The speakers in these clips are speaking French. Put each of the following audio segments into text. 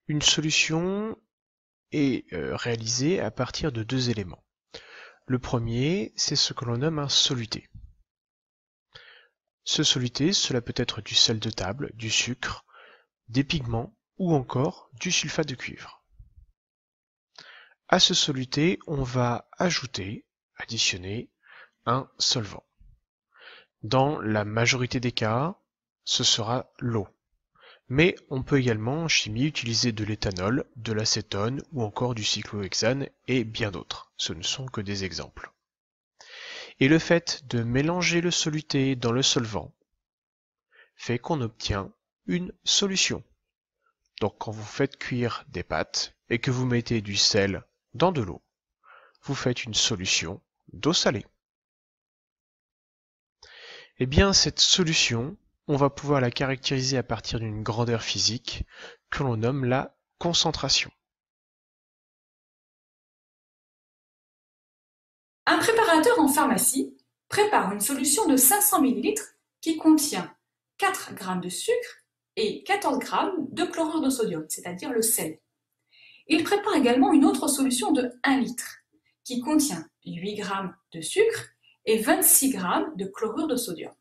Une solution est réalisée à partir de deux éléments. Le premier, c'est ce que l'on nomme un soluté. Ce soluté, cela peut être du sel de table, du sucre, des pigments ou encore du sulfate de cuivre. À ce soluté, on va additionner un solvant. Dans la majorité des cas, ce sera l'eau. Mais on peut également en chimie utiliser de l'éthanol, de l'acétone ou encore du cyclohexane et bien d'autres. Ce ne sont que des exemples. Et le fait de mélanger le soluté dans le solvant fait qu'on obtient une solution. Donc quand vous faites cuire des pâtes et que vous mettez du sel dans de l'eau, vous faites une solution d'eau salée. Eh bien, cette solution, on va pouvoir la caractériser à partir d'une grandeur physique que l'on nomme la concentration. Un préparateur en pharmacie prépare une solution de 500 ml qui contient 4 g de sucre et 14 g de chlorure de sodium, c'est-à-dire le sel. Il prépare également une autre solution de 1 litre qui contient 8 g de sucre et 26 g de chlorure de sodium.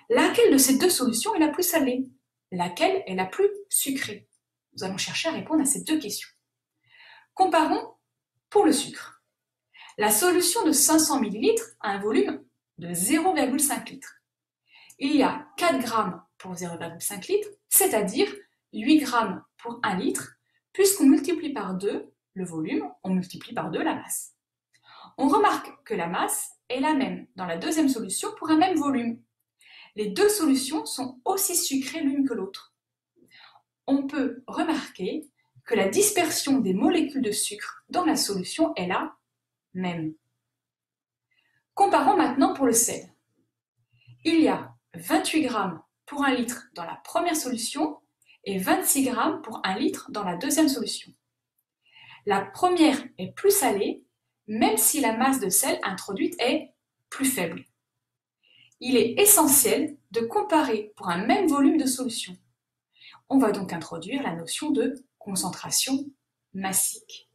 Laquelle de ces deux solutions est la plus salée? Laquelle est la plus sucrée? Nous allons chercher à répondre à ces deux questions. Comparons pour le sucre. La solution de 500 ml a un volume de 0,5 litre. Il y a 4 g pour 0,5 litre, c'est-à-dire 8 g pour 1 litre, puisqu'on multiplie par 2 le volume, on multiplie par 2 la masse. On remarque que la masse est la même dans la deuxième solution pour un même volume. Les deux solutions sont aussi sucrées l'une que l'autre. On peut remarquer que la dispersion des molécules de sucre dans la solution est la même. Comparons maintenant pour le sel. Il y a 28 g pour 1 litre dans la première solution et 26 g pour 1 litre dans la deuxième solution. La première est plus salée, même si la masse de sel introduite est plus faible. Il est essentiel de comparer pour un même volume de solution. On va donc introduire la notion de concentration massique.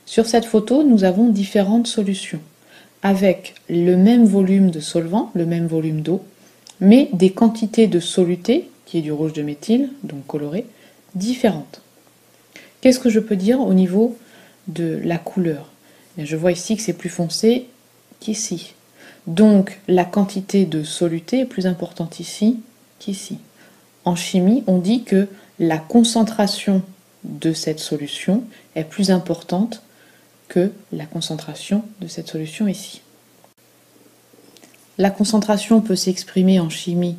Sur cette photo, nous avons différentes solutions, avec le même volume de solvant, le même volume d'eau, mais des quantités de soluté, qui est du rouge de méthyle, donc coloré, différentes. Qu'est-ce que je peux dire au niveau de la couleur? Je vois ici que c'est plus foncé qu'ici. Donc la quantité de soluté est plus importante ici qu'ici. En chimie, on dit que la concentration de cette solution est plus importante que la concentration de cette solution ici. La concentration peut s'exprimer en chimie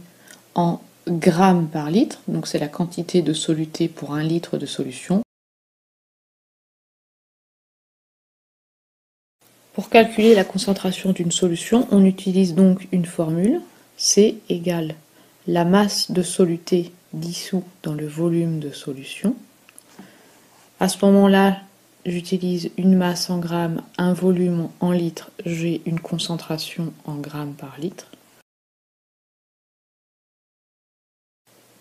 en grammes par litre, donc c'est la quantité de soluté pour 1 litre de solution. Pour calculer la concentration d'une solution, on utilise donc une formule, C égale la masse de soluté dissous dans le volume de solution. À ce moment-là, j'utilise une masse en grammes, un volume en litres, j'ai une concentration en grammes par litre.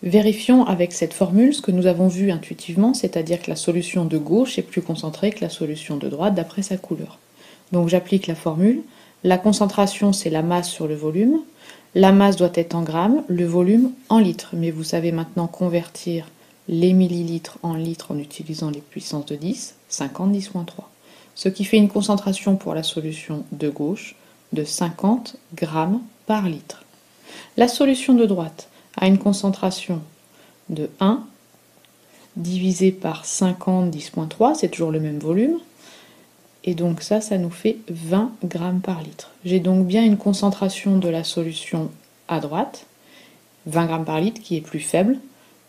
Vérifions avec cette formule ce que nous avons vu intuitivement, c'est-à-dire que la solution de gauche est plus concentrée que la solution de droite d'après sa couleur. Donc j'applique la formule, la concentration c'est la masse sur le volume, la masse doit être en grammes, le volume en litres, mais vous savez maintenant convertir les millilitres en litres en utilisant les puissances de 10, 50 10-3. Ce qui fait une concentration pour la solution de gauche de 50 grammes par litre. La solution de droite a une concentration de 1 divisé par 50 10-3, c'est toujours le même volume. Et donc ça nous fait 20 grammes par litre. J'ai donc bien une concentration de la solution à droite, 20 grammes par litre, qui est plus faible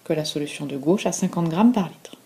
que la solution de gauche à 50 grammes par litre.